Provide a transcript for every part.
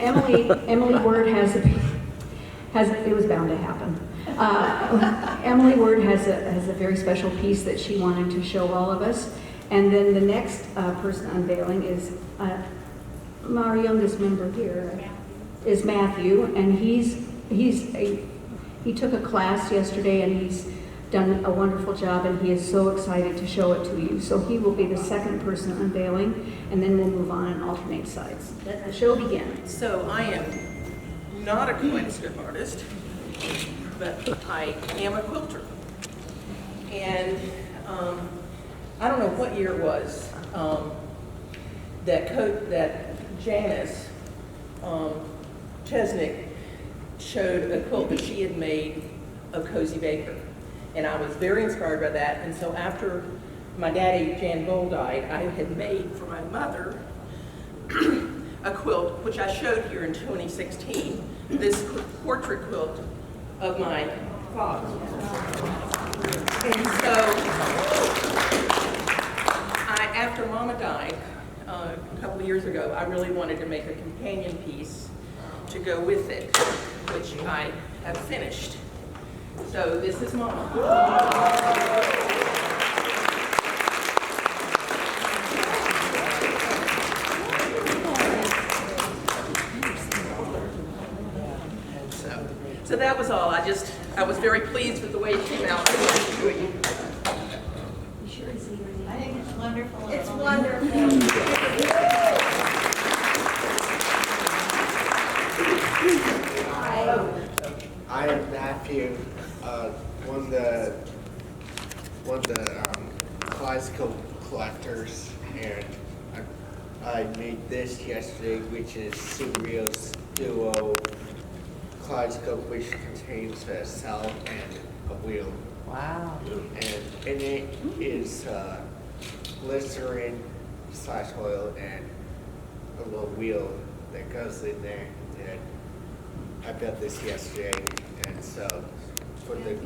Emily Wert has it was bound to happen. Emily Wert has a very special piece that she wanted to show all of us. And then the next person unveiling is our youngest member here is Mathew, and he took a class yesterday and he's done a wonderful job, and he is so excited to show it to you. So he will be the second person unveiling, and then we'll move on and alternate sides. Let the show begin. So I am not a kaleidoscope artist, but I am a quilter. And I don't know what year it was that Janice Chesnick showed a quilt that she had made of Cozy Baker. And I was very inspired by that. And so after my daddy, Jan Bull, died, I had made for my mother a quilt, which I showed here in 2016, this portrait quilt of my father. And so, after Mama died a couple of years ago, I really wanted to make a companion piece to go with it, which I have finished. So this is Mama. So that was all. I was very pleased with the way it came out. I think it's wonderful. It's wonderful. I am Mathew, one of the classical collectors, and I made this yesterday, which is Susan Duo kaleidoscope, which contains a cell and a wheel. Wow. And in it is glycerin / oil and a little wheel that goes in there. And I built this yesterday, and so for the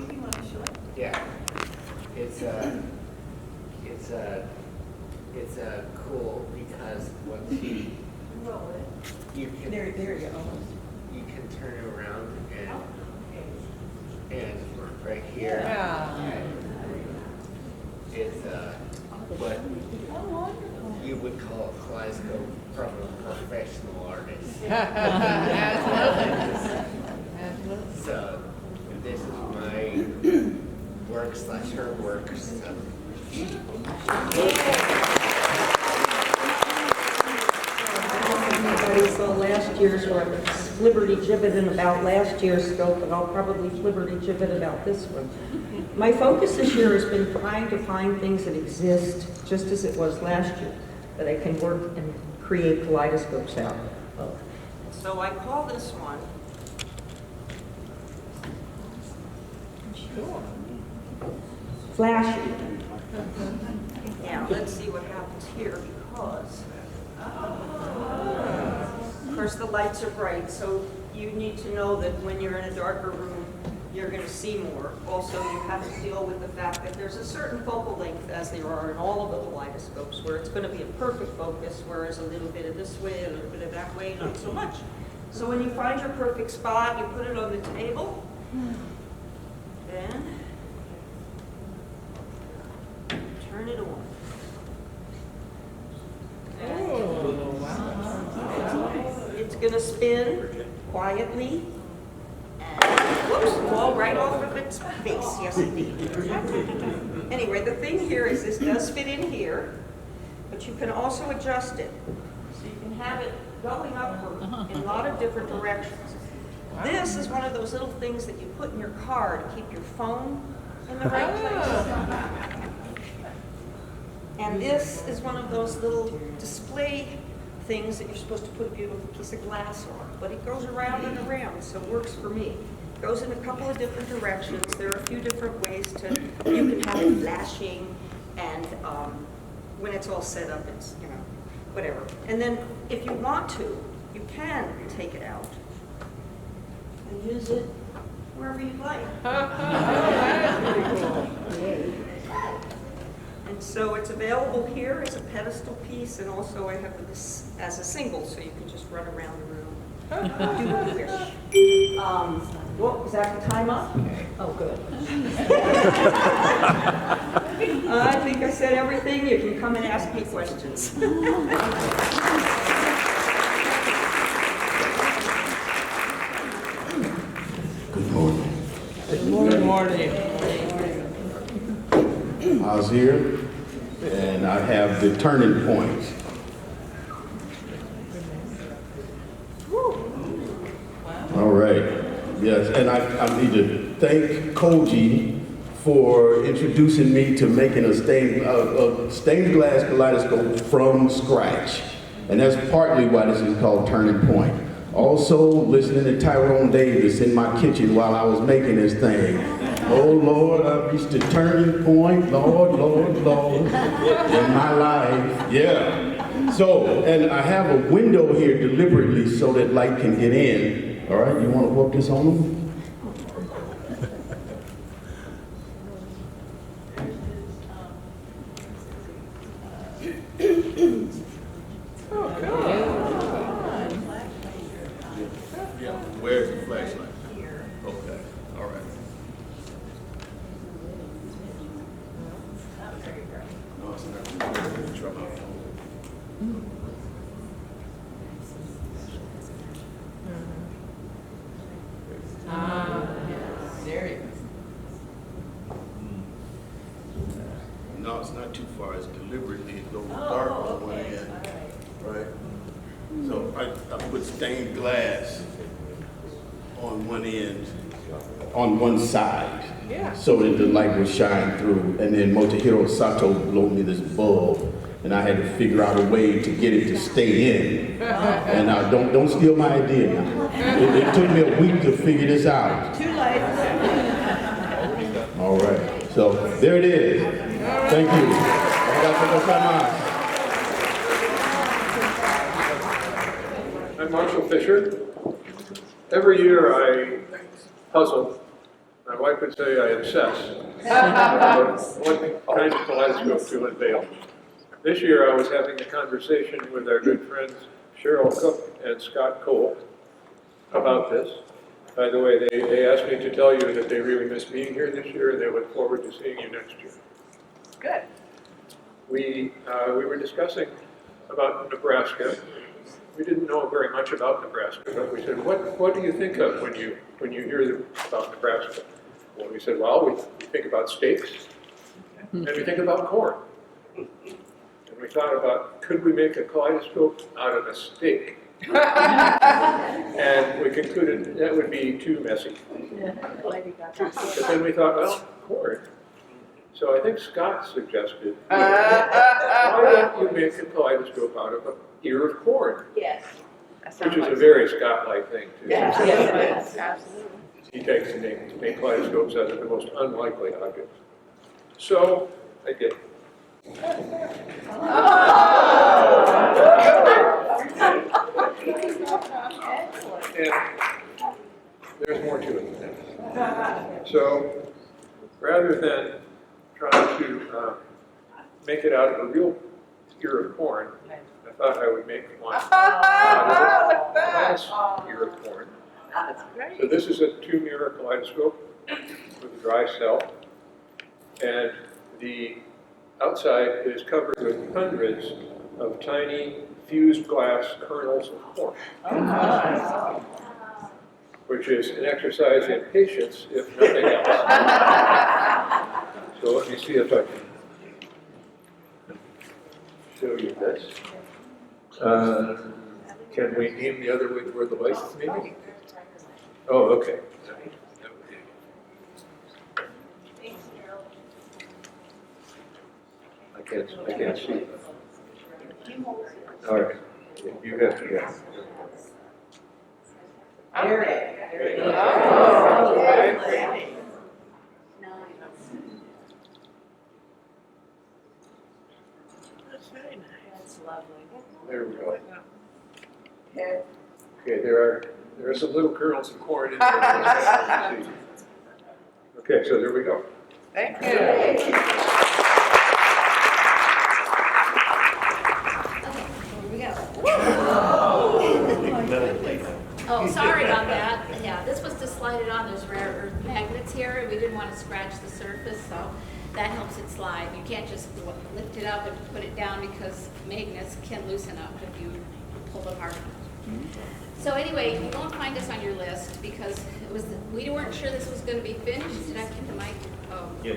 it's cool because once you can There you go. you can turn it around and right here it's what you would call a kaleidoscope from a professional artist. So this is my work / her work. So. So last year's, or flibberty gibbet about last year's scope, and I'll probably flibberty gibbet about this one. My focus this year has been trying to find things that exist just as it was last year, that I can work and create kaleidoscopes out of. So I call this one Flashy. Now, let's see what happens here, because, of course, the lights are bright, so you need to know that when you're in a darker room, you're going to see more. Also, you have to deal with the fact that there's a certain focal length, as there are in all of the kaleidoscopes, where it's going to be a perfect focus, whereas a little bit of this way, a little bit of that way, not so much. So when you find your perfect spot, you put it on the table, then turn it on. It's going to spin quietly. Whoops, fall right off of its face. Yes, indeed. Anyway, the thing here is this does fit in here, but you can also adjust it. So you can have it going upward in a lot of different directions. This is one of those little things that you put in your car to keep your phone in the right place. And this is one of those little display things that you're supposed to put a beautiful piece of glass on. But it goes around and around, so it works for me. It goes in a couple of different directions. There are a few different ways you can have it flashing, and when it's all set up, it's, whatever. And then if you want to, you can take it out and use it wherever you'd like. And so it's available here as a pedestal piece, and also I have this as a single, so you can just run around the room. what you wish. Well, is that the time up? Oh, good. I think I said everything. You can come and ask me questions. Good morning. Good morning. I was here, and I have the turning point. All right. Yes, and I need to thank Koji for introducing me to making a stained glass kaleidoscope from scratch. And that's partly why this is called Turning Point. Also, listening to Tyrone Davis in my kitchen while I was making this thing. Oh Lord, I've reached a turning point, Lord, Lord, Lord, in my life. Yeah. So, and I have a window here deliberately so that light can get in. All right, you want to whoop this on them? Where's the flashlight? Okay, all right. No, it's not. Try my phone. There you No, it's not too far. It's deliberately a little dark on one end. Right? So I put stained glass on one end, on one side, so that the light would shine through. And then Motohiro Sato loaned me this bulb, and I had to figure out a way to get it to stay in. And don't steal my idea now. It took me a week to figure this out. Too late. All right, so there it is. Thank you. I'm Marshall Fisher. Every year I puzzle. My wife would say I obsess. What kind of kaleidoscope to unveil. This year I was having a conversation with our good friends Cheryl Cook and Scott Cole about this. By the way, they asked me to tell you that they really miss being here this year and they look forward to seeing you next year. Good. We were discussing about Nebraska. We didn't know very much about Nebraska, but we said, what do you think of when you hear about Nebraska? Well, we said, well, we think about steaks, and we think about corn. And we thought about, could we make a kaleidoscope out of a steak? And we concluded that would be too messy. But then we thought, well, corn. So I think Scott suggested, why don't you make a kaleidoscope out of an ear of corn? Yes. Which is a very Scott-like thing, too. Yes, absolutely. He takes to make kaleidoscopes out of the most unlikely objects. So I did. And there's more to it than that. So rather than trying to make it out of a real ear of corn, I thought I would make one out of a glass ear of corn. That's great. So this is a 2-mirror kaleidoscope with a dry cell, and the outside is covered with hundreds of tiny fused glass kernels of corn, which is an exercise in patience, if nothing else. So let me see if I can show you this. Can we aim the other way toward the lights, maybe? Oh, okay. I can't see. All right. You have to go. There you go. Oh, very pretty. That's very nice. That's lovely. There we go. Okay, there are some little kernels of corn in there. Okay, so there we go. Thank you. Here we go. that. Yeah, this was to slide it on. There's rare earth magnets here, and we didn't want to scratch the surface, so that helps it slide. You can't just lift it up and put it down because magnets can loosen up if you pull them hard enough. So anyway, you won't find us on your list because we weren't sure this was going to be finished. Did I keep the mic? Oh. Yeah.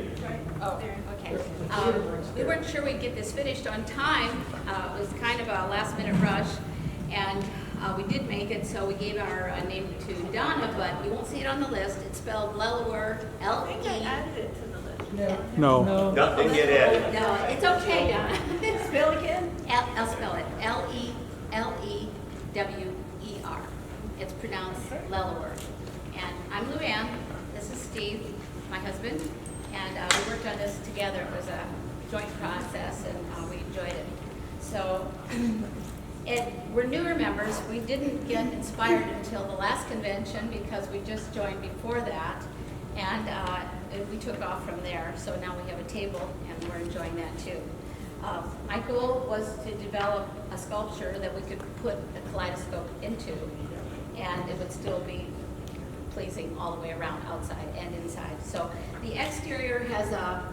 Oh, okay. We weren't sure we'd get this finished on time. It was kind of a last minute rush, and we did make it, so we gave our name to Donna, but you won't see it on the list. It's spelled Lelewer, L-E. added it to the list. No. Nothing get added. No, it's okay, Donna. Spell again? I'll spell it. Lelewer. It's pronounced Lelewer. And I'm Luanne. This is Steve, my husband, and we worked on this together. It was a joint process, and we enjoyed it. So, we're newer members. We didn't get inspired until the last convention because we just joined before that, and we took off from there. So now we have a table, and we're enjoying that too. My goal was to develop a sculpture that we could put a kaleidoscope into, and it would still be pleasing all the way around, outside and inside. So the exterior has a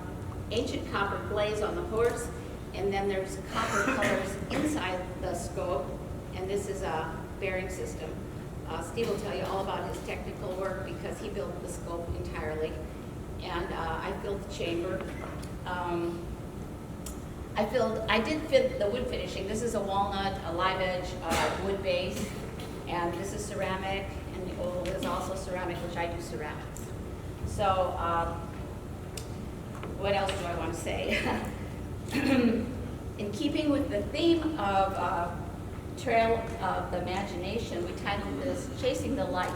ancient copper glaze on the horse, and then there's copper colors inside the scope, and this is a bearing system. Steve will tell you all about his technical work because he built the scope entirely, and I built the chamber. I did fit the wood finishing. This is a walnut, a live edge wood base, and this is ceramic, and the oval is also ceramic, which I do ceramics. So, what else do I want to say? In keeping with the theme of Trail of the Imagination, we titled this Chasing the Light,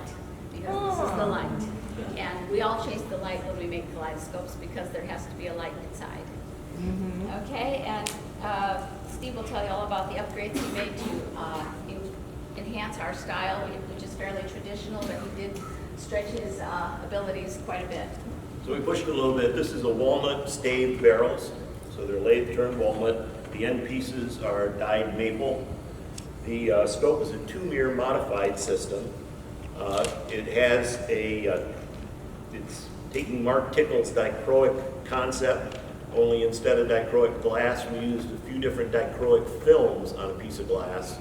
because this is the light. And we all chase the light when we make kaleidoscopes because there has to be a light inside. Okay, and Steve will tell you all about the upgrades he made to enhance our style, which is fairly traditional, but he did stretch his abilities quite a bit. So we pushed a little bit. This is a walnut staved barrels. So they're lathe-turned walnut. The end pieces are dyed maple. The scope is a 2-mirror modified system. It has it's taking Mark Tickle's dichroic concept, only instead of dichroic glass, we used a few different dichroic films on a piece of glass.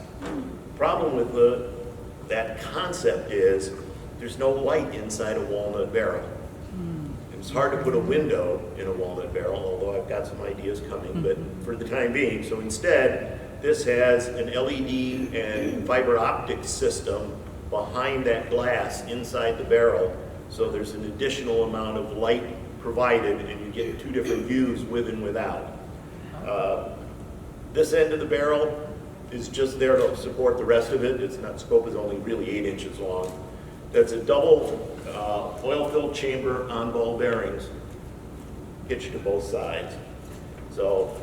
Problem with that concept is there's no light inside a walnut barrel. It's hard to put a window in a walnut barrel, although I've got some ideas coming, but for the time being. So instead, this has an LED and fiber optic system behind that glass inside the barrel. So there's an additional amount of light provided, and you get 2 different views with and without. This end of the barrel is just there to support the rest of it. It's not, scope is only really 8 inches long. That's a double oil-filled chamber on ball bearings, hitched to both sides. So,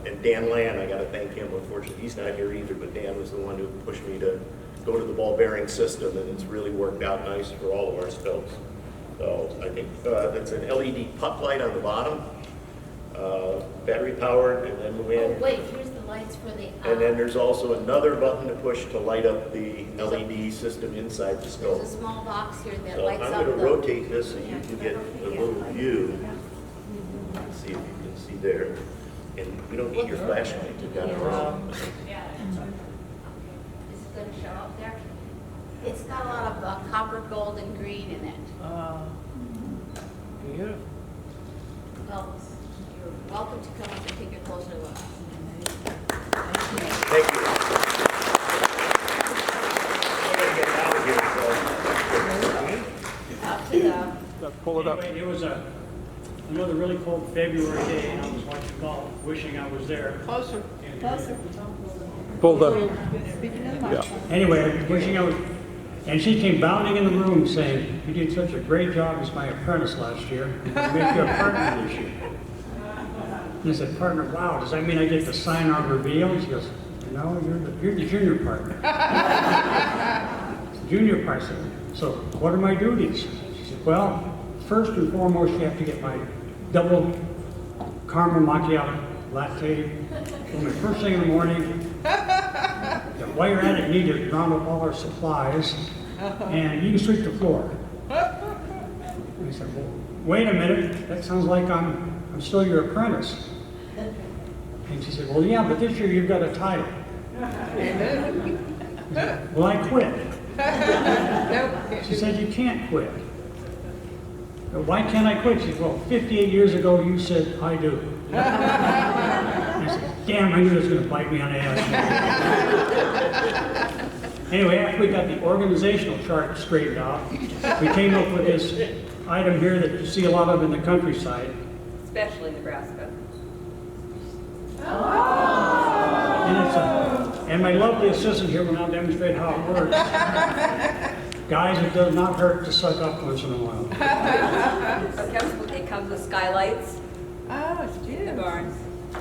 and Dan Land, I got to thank him. Unfortunately, he's not here either, but Dan was the one who pushed me to go to the ball bearing system, and it's really worked out nice for all of our scopes. So I think that's an LED puck light on the bottom, battery powered, and then Oh, wait, here's the lights for the... and then there's also another button to push to light up the LED system inside the scope. There's a small box here that So lights I'm up going the... to rotate this so you can get a little view. See if you can see there. And we don't need your flashlight. You've got it wrong. Yeah. Is it going to show up there? It's got a lot of copper, gold, and green in it. Beautiful. Well, you're welcome to come up and take a closer look. Thank you. I'm going to get out of here. Up to the... Pull it up. Anyway, it was another really cold February day, and I was watching golf, wishing I was there. Closer. Pull the, Anyway, wishing I was, and she came bounding in the room saying, "You did such a great job as my apprentice last year. I'm going to make you a partner this year." And I said, "Partner, wow, does that mean I get to sign our reveal?" And she goes, "No, you're the junior partner." Junior partner. I said, "So what are my duties?" She said, "Well, first and foremost, you have to get my double caramel macchiato latte for me first thing in the morning. While you're at it, you need to round up all our supplies. and you can sweep the floor. And I said, well, wait a minute, that sounds like I'm still your apprentice. And she said, well, yeah, but this year you've got a title. I said, well, I quit. She said, you can't quit. Why can't I quit? She said, well, 58 years ago you said, I do. And I said, damn, I knew it was going to bite me on the ass. Anyway, after we got the organizational chart straightened out, we came up with this item here that you see a lot of in the countryside. Especially Nebraska. And my lovely assistant here will now demonstrate how it works. Guys, it does not hurt to suck up once in a while. It comes with skylights Oh, it's in the barn.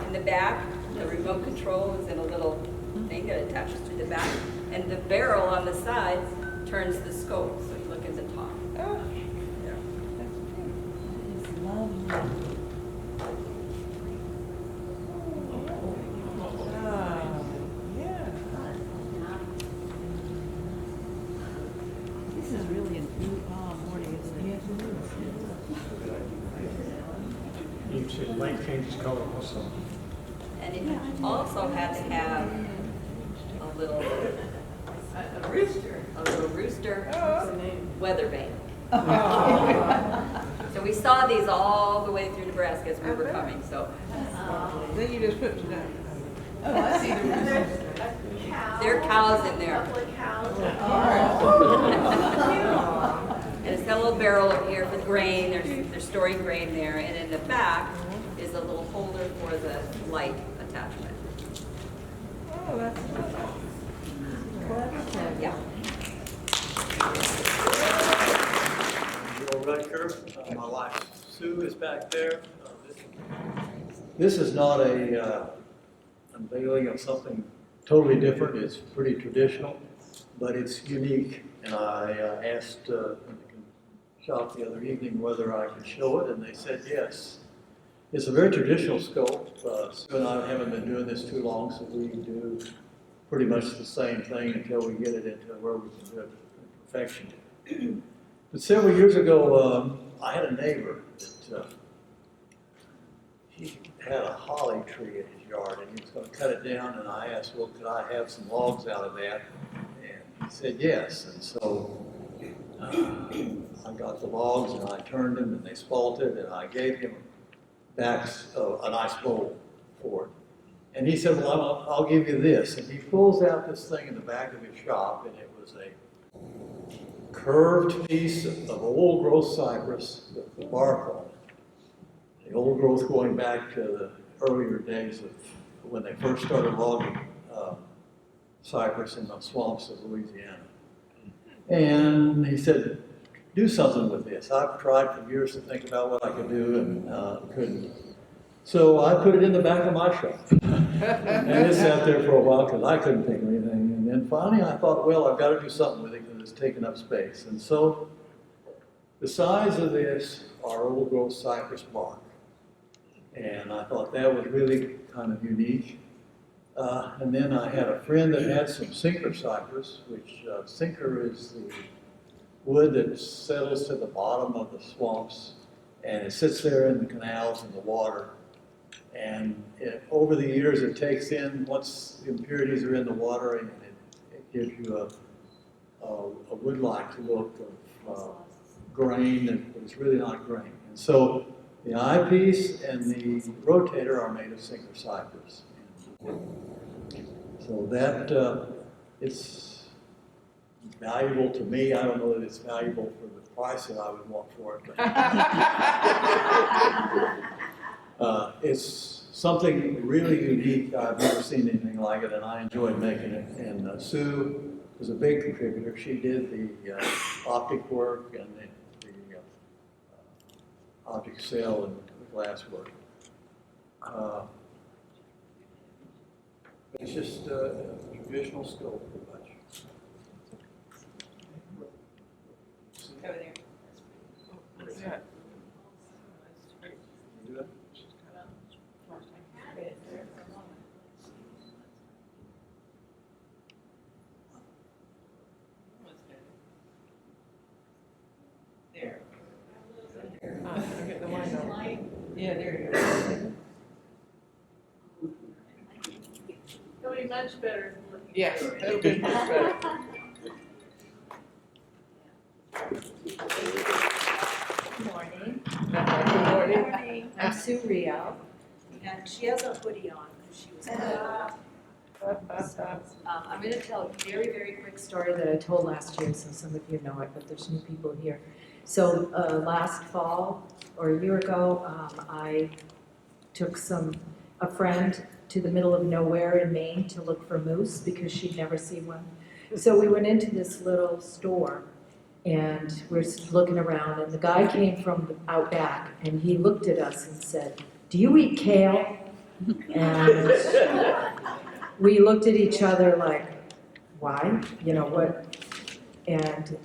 In the back, the remote control is in a little thing that attaches to the back. And the barrel on the side turns the scope, so you look at the top. Oh, Yeah. it's lovely. Yeah. This is really an morning, isn't it? You can see the light changes color also. And it also had to have a little rooster weather vane. So we saw these all the way through Nebraska as we were coming, so. Then you just put it down. Oh, I see. There are cows in there. And it's got a little barrel over here for grain, they're storing grain there, and in the back is a little holder for the light attachment. Oh, that's clever. Yeah. Joe Roetker, my wife Sue is back there. This is not a unveiling of something totally different. It's pretty traditional, but it's unique. And I asked the shop the other evening whether I could show it, and they said yes. It's a very traditional scope. Sue and I haven't been doing this too long, so we do pretty much the same thing until we get it into where we can do it to perfection. But several years ago, I had a neighbor that he had a holly tree in his yard, and he was going to cut it down, and I asked, well, could I have some logs out of that? And he said yes, and so I got the logs, and I turned them, and they spalted, and I gave him back a nice bowl for it. And he said, well, I'll give you this. And he pulls out this thing in the back of his shop, and it was a curved piece of old growth cypress with the bark on it. The old growth going back to the earlier days of when they first started logging cypress in the swamps of Louisiana. And he said, do something with this. I've tried for years to think about what I could do and couldn't. So I put it in the back of my shop. And it sat there for a while because I couldn't think of anything. And then finally I thought, well, I've got to do something with it because it's taking up space. And so the size of this are old growth cypress bark. And I thought that was really kind of unique. And then I had a friend that had some sinker cypress, which sinker is the wood that settles to the bottom of the swamps, and it sits there in the canals and the water. And over the years, it takes in, once the impurities are in the water, and it gives you a wood-like look of grain that is really not grain. And so the eyepiece and the rotator are made of sinker cypress. So that, it's valuable to me. I don't know that it's valuable for the price that I would want for it. It's something really unique. I've never seen anything like it, and I enjoyed making it. And Sue was a big contributor. She did the optic work and the optic cell and the glass work. It's just a traditional scope, pretty much. Over there. What's that? Do that? Get the window. Yeah, there you go. It'll be much better. Yes, that'll be much better. Good morning. Good morning. I'm Sue Rioux. And she has a hoodie on because she was. I'm going to tell a very, very quick story that I told last year, so some of you know it, but there's new people here. So last fall, or a year ago, I took a friend to the middle of nowhere in Maine to look for moose because she'd never seen one. So we went into this little store and we're looking around, and the guy came from out back and he looked at us and said, "Do you eat kale?" And we looked at each other like, "Why? You know what?" And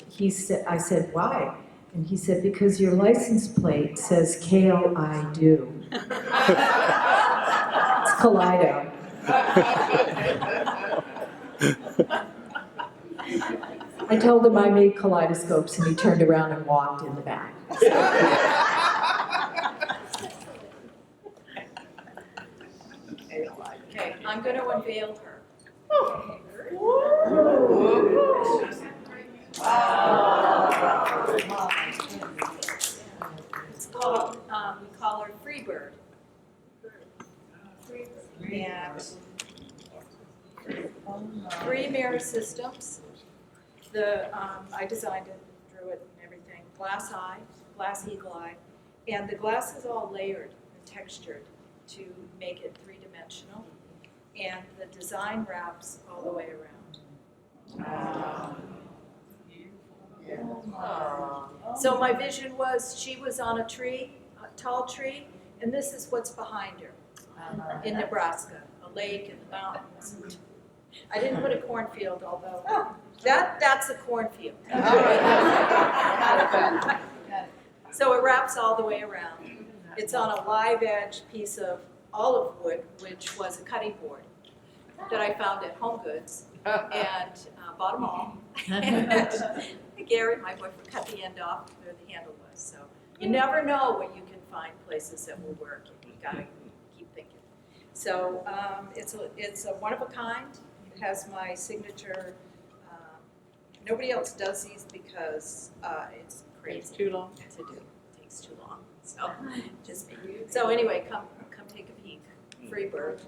I said, "Why?" And he said, "Because your license plate says kale I do." It's Kaleido. I told him I made kaleidoscopes and he turned around and walked in the back. Okay, I'm going to unveil her. It's called, we call her Freebird. And three mirror systems. I designed it, drew it and everything. Glass eye, glass eagle eye. And the glass is all layered and textured to make it three-dimensional. And the design wraps all the way around. So my vision was she was on a tree, a tall tree, and this is what's behind her in Nebraska, a lake and the mountains. I didn't put a cornfield, although that's a cornfield. So it wraps all the way around. It's on a live edge piece of olive wood, which was a cutting board that I found at Home Goods and bought them all. And Gary, my boyfriend, cut the end off where the handle was. So you never know when you can find places that will work. You gotta keep thinking. So it's a one of a kind. It has my signature. Nobody else does these because it's crazy. It's too long to do. It takes too long. So just me. So anyway, come take a peek. Freebird.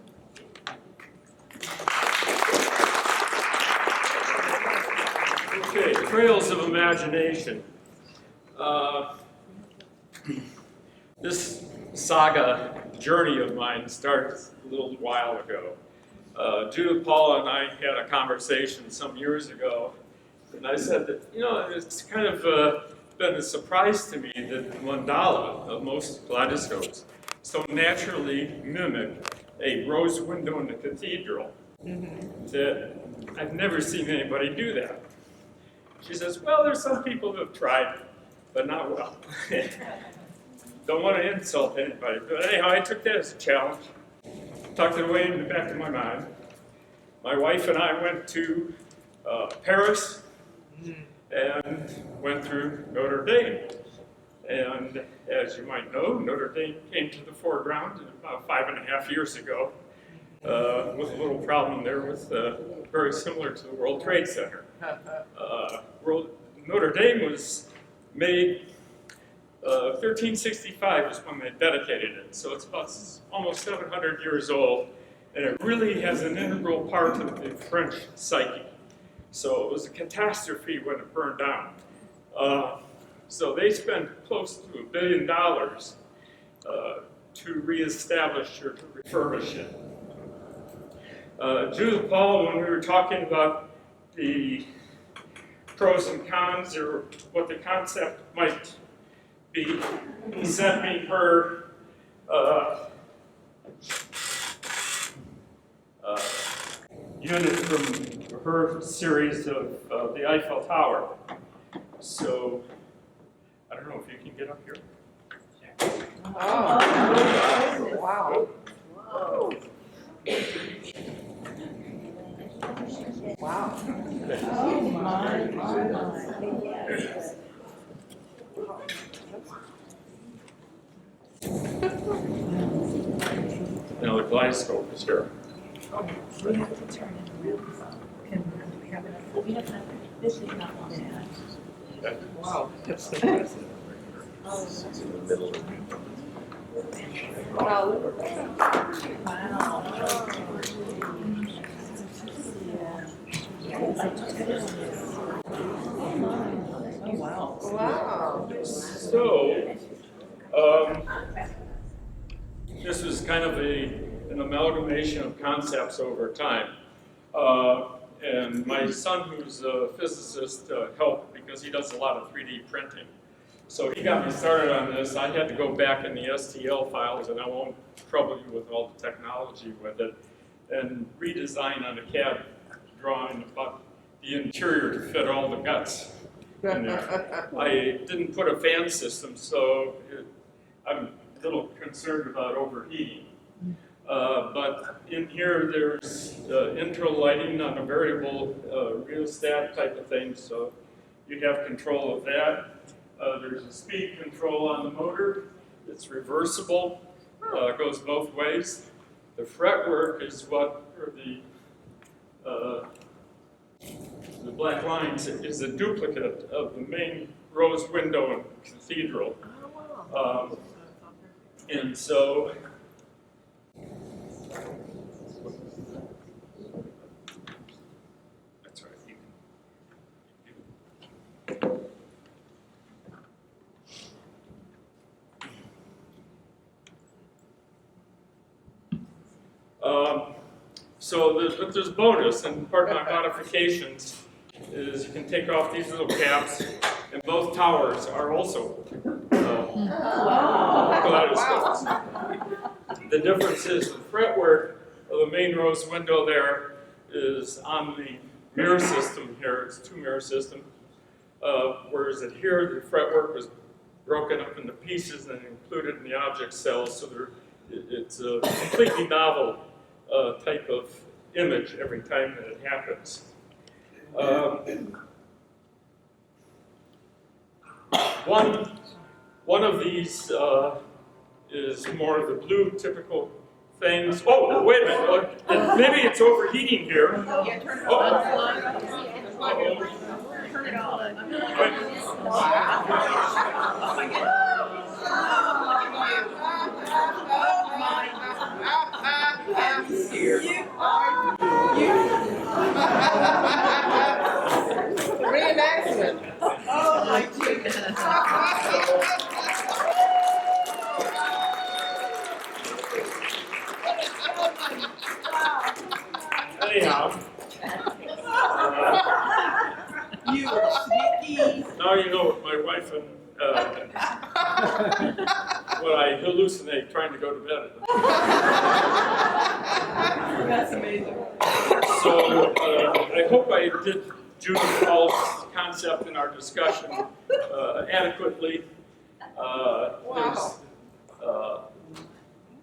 Okay, Trails of Imagination. This saga journey of mine started a little while ago. Judith, Paula, and I had a conversation some years ago, and I said that, it's kind of been a surprise to me that the mandala of most kaleidoscopes so naturally mimic a rose window in the cathedral that I've never seen anybody do that. She says, well, there's some people who have tried, but not well. Don't want to insult anybody, but anyhow, I took that as a challenge, tucked it away in the back of my mind. My wife and I went to Paris and went through Notre Dame. And as you might know, Notre Dame came to the foreground about 5.5 years ago with a little problem there with very similar to the World Trade Center. Notre Dame was made 1365 is when they dedicated it, so it's about almost 700 years old, and it really has an integral part of the French psyche. So it was a catastrophe when it burned down. So they spent close to $1 billion to reestablish or to refurbish it. Judith, Paul, when we were talking about the pros and cons or what the concept might be, sent me her unit from her series of the Eiffel Tower. So, I don't know if you can get up here. Oh, wow. Whoa. Wow. Oh, my. kaleidoscope is here. We have to turn it around. Can we have it? We have enough. This is not one. Wow, that's impressive. Wow. Wow. Wow. So, this is kind of an amalgamation of concepts over time. And my son, who's a physicist, helped because he does a lot of 3D printing. So he got me started on this. I had to go back in the STL files, and I won't trouble you with all the technology with it, and redesign on a CAD drawing about the interior to fit all the guts in there. I didn't put a fan system, so I'm a little concerned about overheating. But in here, there's intro lighting on a variable rheostat type of thing, so you have control of that. There's a speed control on the motor. It's reversible, goes both ways. The fretwork is what, or the black lines, is a duplicate of the main rose window in Cathedral. And so, that's right. So there's bonus, and part of my modifications is you can take off these little caps, and both towers are also kaleidoscopes. The difference is the fretwork of the main rose window there is on the mirror system here. It's a two-mirror system, whereas here the fretwork was broken up into pieces and included in the object cells, so it's a completely novel type of image every time that it happens. One of these is more of the blue typical things. Oh, wait a minute. Maybe it's overheating here. Yeah, turn it on. Turn it on. Oh my Reenactment. Oh my goodness. Anyhow. You are sneaky. Now you know what my wife and what I hallucinate trying to go to bed. That's amazing. So I hope I did Judith Paul's concept in our discussion adequately. There's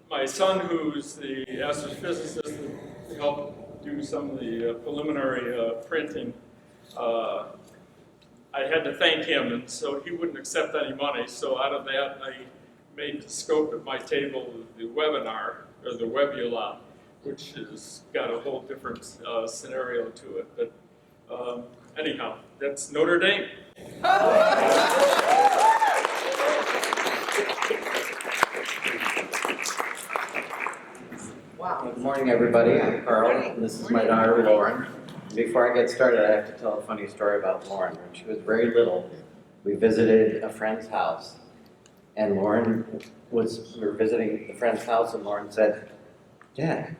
my son, who's the astrophysicist, who helped do some of the preliminary printing. I had to thank him, and so he wouldn't accept any money. So out of that, I made the scope of my table the webinar, or the Webula, which has got a whole different scenario to it. But anyhow, that's Notre Dame. Wow. Good morning, everybody. I'm Karl, and this is my daughter, Lauren. Before I get started, I have to tell a funny story about Lauren. When she was very little, we visited a friend's house, and we were visiting the friend's house, and Lauren said, "Dad,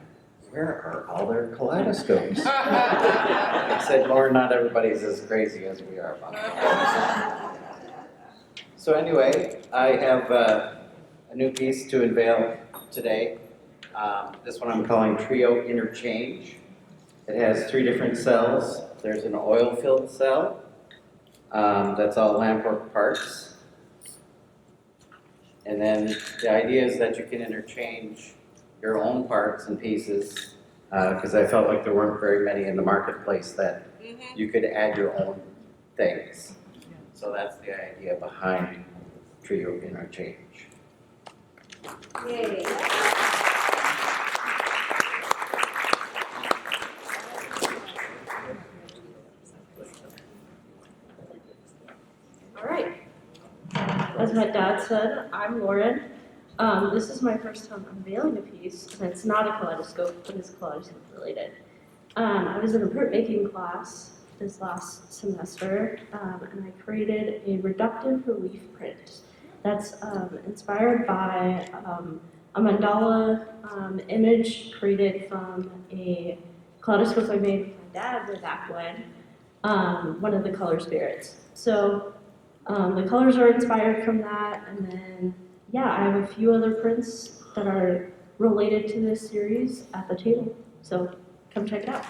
where are all their kaleidoscopes?" I said, "Lauren, not everybody's as crazy as we are about that." So anyway, I have a new piece to unveil today. This one I'm calling Trio Interchange. It has 3 different cells. There's an oil-filled cell. That's all lampwork parts. And then the idea is that you can interchange your own parts and pieces, because I felt like there weren't very many in the marketplace that you could add your own things. So that's the idea behind Trio Interchange. Yay. as my dad said, I'm Lauren. This is my first time unveiling a piece, and it's not a kaleidoscope, but it's kaleidoscope related. I was in a printmaking class this last semester, and I created a reductive relief print that's inspired by a mandala image created from a kaleidoscope I made with my dad way back when, one of the color spirits. So the colors are inspired from that, and then, yeah, I have a few other prints that are related to this series at the table. So come check it out.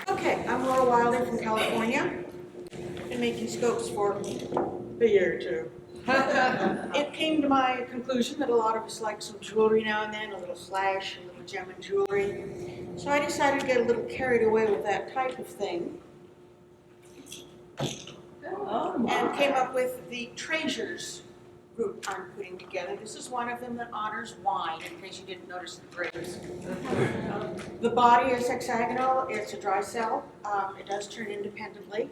Okay, I'm Laura Wilde from California. Been making scopes for a year or two. It came to my conclusion that a lot of us like some jewelry now and then, a little flash, a little gem and jewelry. So I decided to get a little carried away with that type of thing. And came up with the treasures group I'm putting together. This is one of them that honors wine, in case you didn't notice the grapes. The body is hexagonal, it's a dry cell. It does turn independently.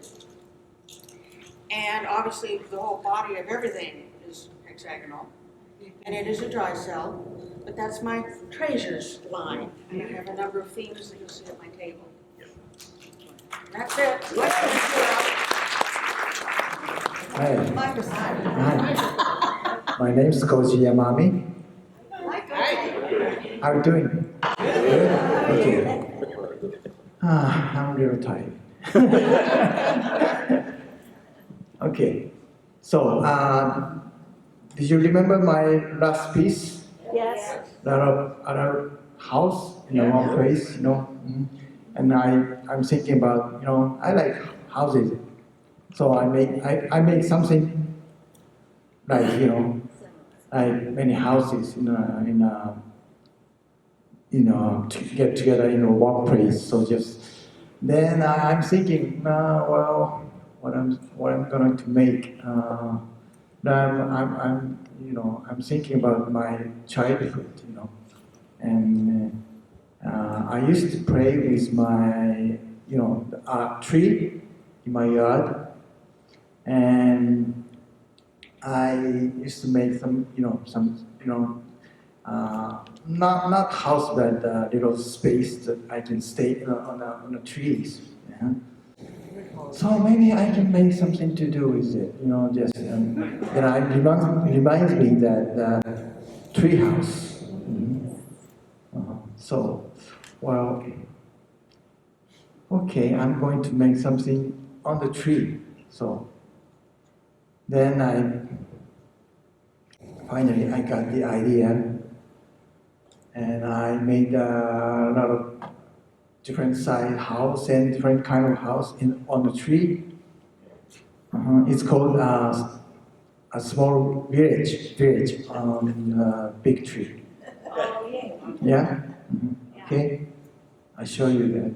And obviously the whole body of everything is hexagonal. And it is a dry cell, but that's my treasures line. And I have a number of themes that you'll see at my table. And that's it. Hi. My name is Koji Yamami. How are you doing? Good? Okay. I'm a little tired. Okay. So, did you remember my last piece? Yes. At our house in one place, And I'm thinking about, I like houses. So I make something like, like many houses to get together in one place. So then I'm thinking, well, what I'm going to make. I'm thinking about my childhood, and I used to play with my, the tree in my yard. And I used to make some, not house, but little space that I can stay on the trees. Yeah? So maybe I can make something to do with it, just that reminds me that tree house. So, well, okay, I'm going to make something on the tree. So. Then finally I got the idea, and I made a lot of different size house and different kind of house on the tree. It's called a small village on a big tree. Yeah? Okay, I'll show you that.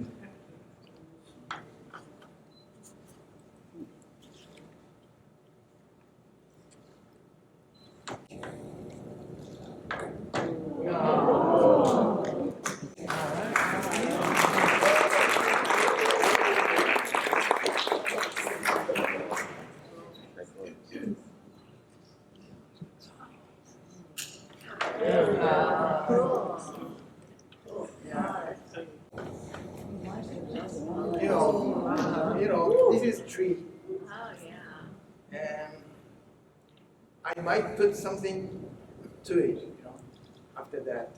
This is tree. Oh, yeah. And I might put something to it, after that.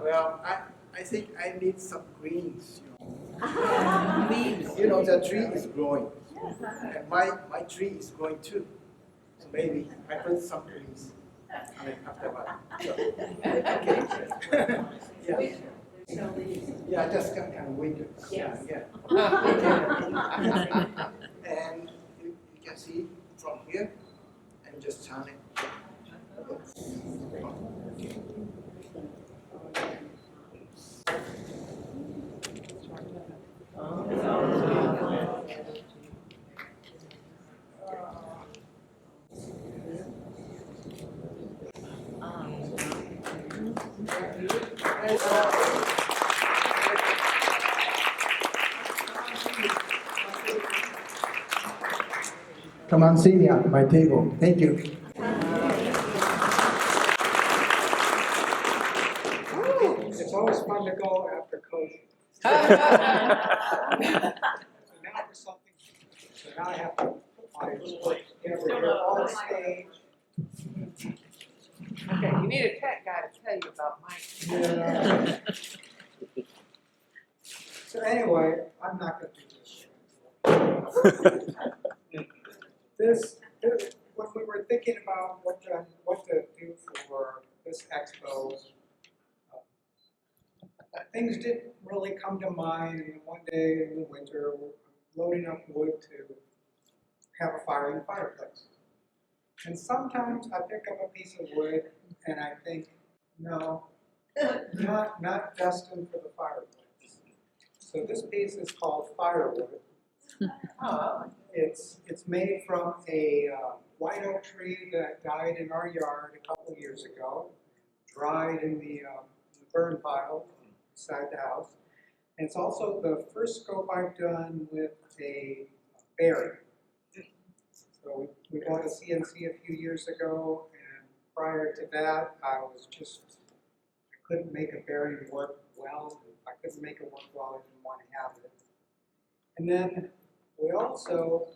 Well, I think I need some greens, Leaves. The tree is growing. And my tree is growing too. So maybe I put some greens after that. Okay. Yeah. Yeah, just kind of winter. Yes. Yeah. And you can see from here, and just turn it. come and see me at my table. Thank you. It's always fun to go after Koji. Now for something, so now I have to put my work together on stage. Okay, you need a tech guy to tell you about Mike. Yeah. So anyway, I'm not gonna do this. When we were thinking about what to do for this expo, things didn't really come to mind. And one day in the winter, we're loading up wood to have a fire in the fireplace. And sometimes I pick up a piece of wood and I think, no, not destined for the fireplace. So this piece is called firewood. It's made from a white oak tree that died in our yard a couple years ago, dried in the burn pile beside the house. And it's also the first scope I've done with a berry. So we bought a CNC a few years ago, and prior to that, I couldn't make a bearing work well. If I couldn't make it work well, I didn't want to have it. And then we also,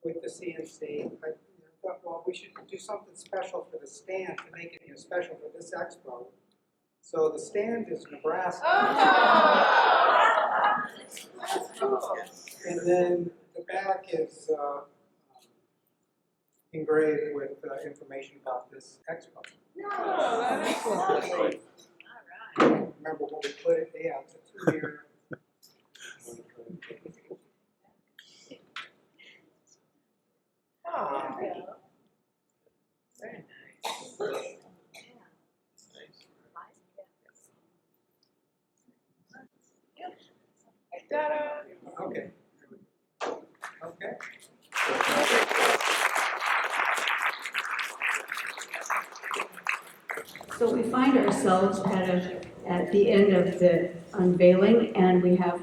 with the CNC, I thought, well, we should do something special for the stand to make it special for this expo. So the stand is Nebraska. And then the back is engraved with information about this expo. Excellent. Remember when we put it, yeah, it's a 2-year. Very nice. Ta-da! Okay. Okay. So we find ourselves at the end of the unveiling, and we have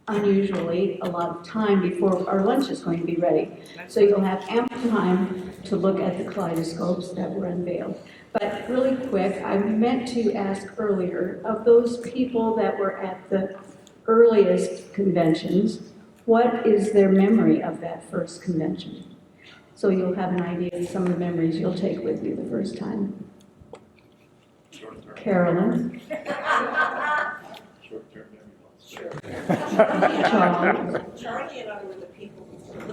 unusually a lot of time before our lunch is going to be ready. So you'll have ample time to look at the kaleidoscopes that were unveiled. But really quick, I meant to ask earlier, of those people that were at the earliest conventions, what is their memory of that first convention? So you'll have an idea of some of the memories you'll take with you the first time. Carolyn? Charlie and I were the people.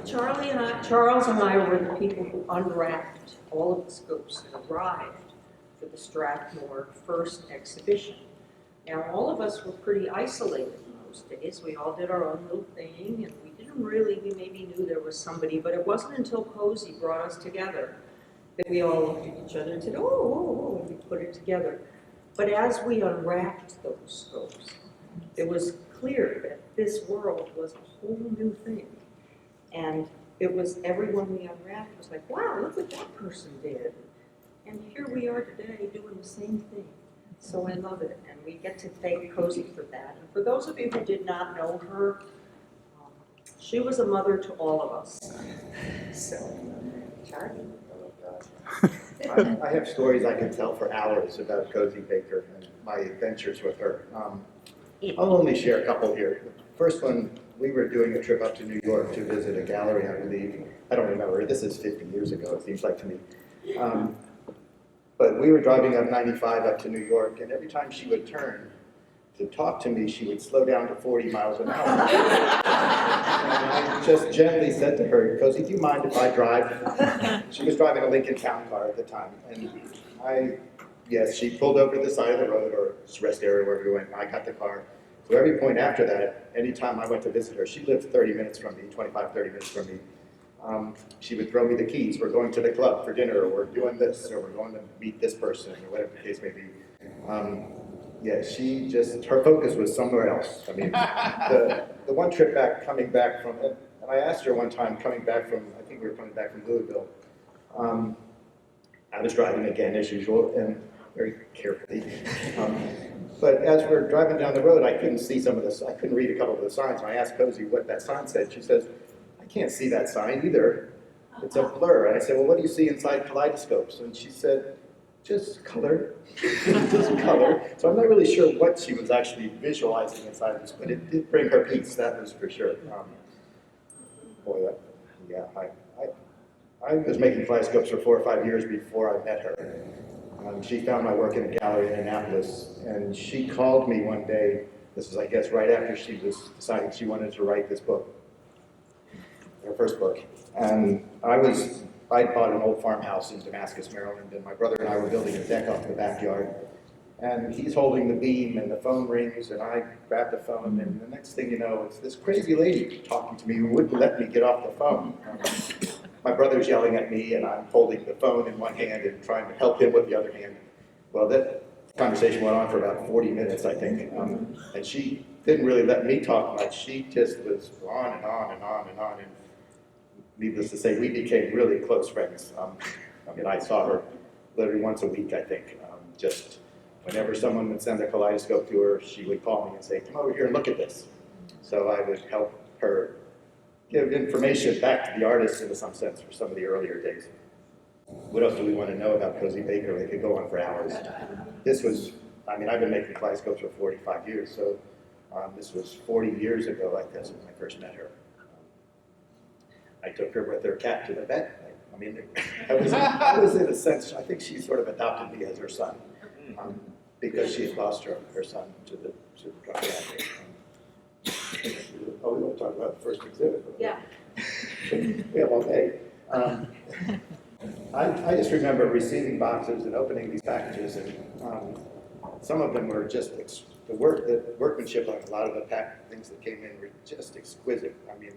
Charles and I were the people who unwrapped all of the scopes and arrived for the Strathmore first exhibition. Now, all of us were pretty isolated in those days. We all did our own little thing, and we maybe knew there was somebody, but it wasn't until Koji brought us together that we all looked at each other and said, oh, and we put it together. But as we unwrapped those scopes, it was clear that this world was a whole new thing. And it was everyone we unwrapped was like, wow, look what that person did. And here we are today doing the same thing. So I love it. And we get to thank Koji for that. And for those of you who did not know her, she was a mother to all of us. So, Charlie. I have stories I could tell for hours about Koji Baker and my adventures with her. I'll only share a couple here. The first one, we were doing a trip up to New York to visit a gallery, I believe. I don't remember, this is 50 years ago, it seems like to me. But we were driving up 95 up to New York, and every time she would turn to talk to me, she would slow down to 40 miles an hour. And I just gently said to her, Koji, do you mind if I drive? She was driving a Lincoln Town Car at the time, and yes, she pulled over to the side of the road or rest area wherever we went, and I got the car. So every point after that, anytime I went to visit her, she lived 30 minutes from me, 25, 30 minutes from me. She would throw me the keys. We're going to the club for dinner, or we're doing this, or we're going to meet this person, or whatever the case may be. Yeah, her focus was somewhere else. I mean, the one trip back, coming back from, and I asked her one time, coming back from, I think we were coming back from Louisville. I was driving again, as usual, and very carefully. But as we're driving down the road, I couldn't see I couldn't read a couple of the signs, and I asked Koji what that sign said. She says, I can't see that sign either. It's a blur. And I said, well, what do you see inside kaleidoscopes? And she said, just color, just color. So I'm not really sure what she was actually visualizing inside this, but it did bring her peace, that was for sure. I was making kaleidoscopes for 4 or 5 years before I met her. She found my work in a gallery in Annapolis, and she called me one day. This was, I guess, right after she was deciding she wanted to write this book, her first book. And I'd bought an old farmhouse in Damascus, Maryland, and my brother and I were building a deck off the backyard. And he's holding the beam, and the phone rings, and I grab the phone, and the next thing you know, it's this crazy lady talking to me who wouldn't let me get off the phone. My brother's yelling at me, and I'm holding the phone in one hand and trying to help him with the other hand. Well, that conversation went on for about 40 minutes, I think, and she didn't really let me talk much. She just was on and on and on and on, and needless to say, we became really close friends. I mean, I saw her literally once a week, I think. Just whenever someone would send a kaleidoscope to her, she would call me and say, come over here and look at this. So I would help her give information back to the artist in some sense for some of the earlier days. What else do we want to know about Cozy Baker? It could go on for hours. This was, I mean, I've been making kaleidoscopes for 45 years, so this was 40 years ago, I guess, when I first met her. I took her with her cat to the vet. I mean, I was in a sense, I think she sort of adopted me as her son, because she had lost her son to the drug addict. Oh, we want to talk about the first exhibit. Yeah. We have all day. I just remember receiving boxes and opening these packages, and some of them were just, the workmanship on a lot of the things that came in were just exquisite. I mean,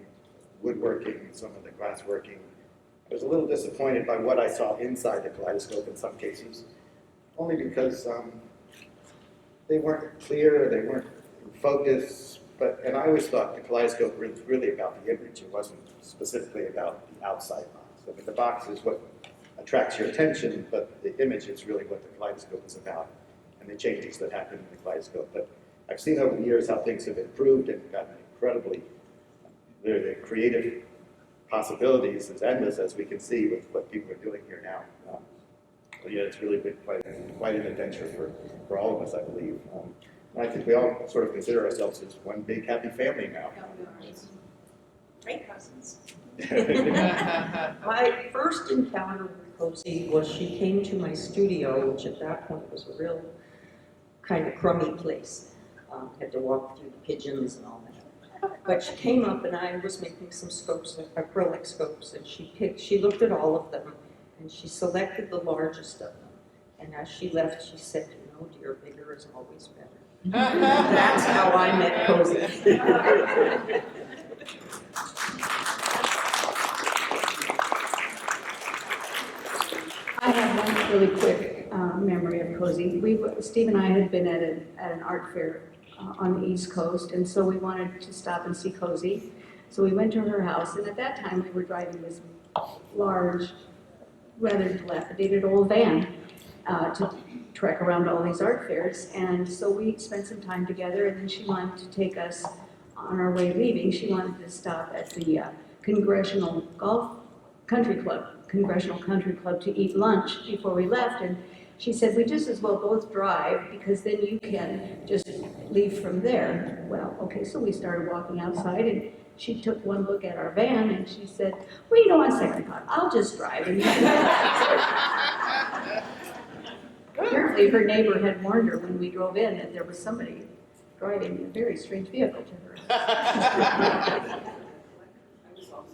woodworking, some of the glassworking. I was a little disappointed by what I saw inside the kaleidoscope in some cases, only because they weren't clear, they weren't in focus. And I always thought the kaleidoscope was really about the image. It wasn't specifically about the outside box. I mean, the box is what attracts your attention, but the image is really what the kaleidoscope is about, and the changes that happen in the kaleidoscope. But I've seen over the years how things have improved and gotten incredibly, the creative possibilities is endless, as we can see with what people are doing here now. So yeah, it's really been quite an adventure for all of us, I believe. And I think we all sort of consider ourselves as one big happy family now. Great cousins. My first encounter with Cozy was she came to my studio, which at that point was a real kind of crummy place. Had to walk through the pigeons and all that. But she came up and I was making some scopes, acrylic scopes, and she looked at all of them and she selected the largest of them. And as she left, she said, you know, dear, bigger is always better. That's how I met Cozy. I have one really quick memory of Cozy. Steve and I had been at an art fair on the East Coast, and so we wanted to stop and see Cozy. So we went to her house, and at that time we were driving this large, rather dilapidated old van to trek around all these art fairs. And so we spent some time together, and then she wanted to take us on our way leaving. She wanted to stop at the Congressional Country Club to eat lunch before we left. And she said, we just as well both drive, because then you can just leave from there. Well, okay, so we started walking outside, and she took one look at our van, and she said, well, you know, on second thought, I'll just drive. And apparently her neighbor had warned her when we drove in that there was somebody driving a very strange vehicle to her.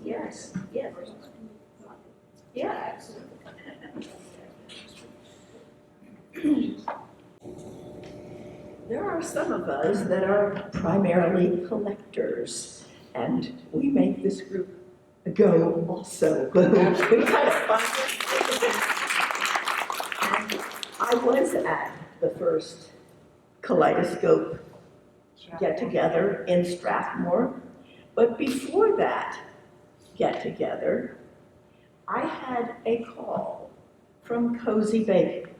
Yes, yes. Yeah, absolutely. There are some of us that are primarily collectors, and we make this group go also. We kind of fun. And I was at the first Kaleidoscope get-together in Strathmore, but before that get-together, I had a call from Cozy Baker.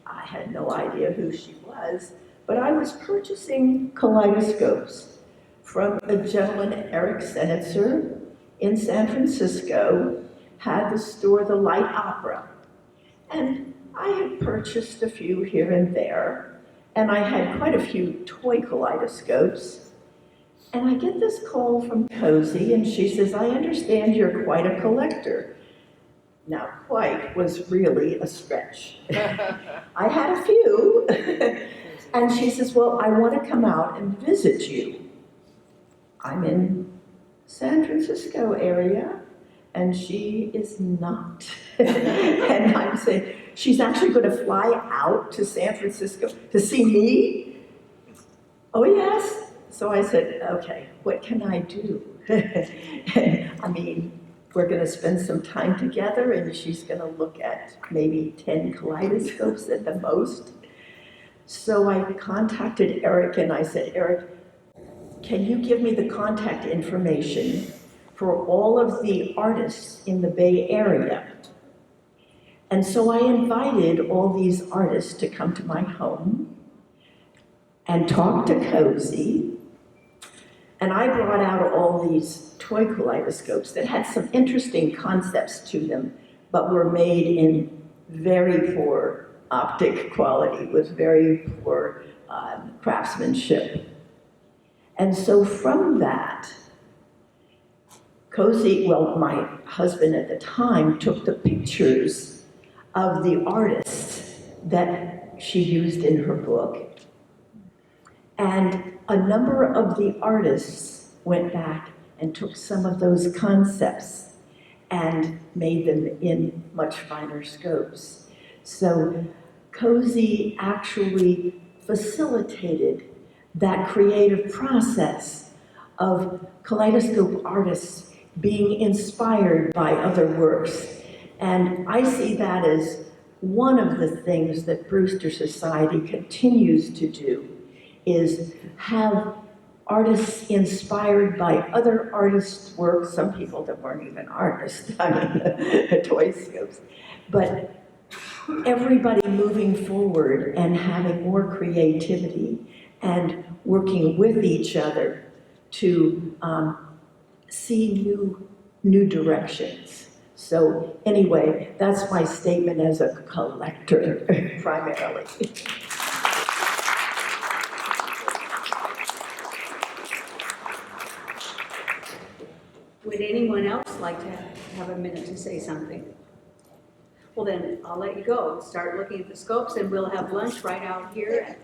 I had no idea who she was, but I was purchasing kaleidoscopes from a gentleman, Eric Senitzer, in San Francisco had the store, the Light Opera. And I had purchased a few here and there, and I had quite a few toy kaleidoscopes. And I get this call from Koji, and she says, I understand you're quite a collector. Now, quite was really a stretch. I had a few, and she says, well, I want to come out and visit you. I'm in San Francisco area, and she is not. And I'm saying, she's actually going to fly out to San Francisco to see me? Oh, yes. So I said, okay, what can I do? I mean, we're going to spend some time together, and she's going to look at maybe 10 kaleidoscopes at the most. So I contacted Eric, and I said, Eric, can you give me the contact information for all of the artists in the Bay Area? And so I invited all these artists to come to my home and talk to Koji. And I brought out all these toy kaleidoscopes that had some interesting concepts to them, but were made in very poor optic quality, with very poor craftsmanship. And so from that, Koji, well, my husband at the time, took the pictures of the artists that she used in her book. And a number of the artists went back and took some of those concepts and made them in much finer scopes. So Koji actually facilitated that creative process of kaleidoscope artists being inspired by other works. And I see that as one of the things that Brewster Society continues to do, is have artists inspired by other artists' work, some people that weren't even artists, I mean, toy scopes, but everybody moving forward and having more creativity and working with each other to see new directions. So anyway, that's my statement as a collector, primarily. Would anyone else like to have a minute to say something? Well then, I'll let you go. Start looking at the scopes, and we'll have lunch right out here.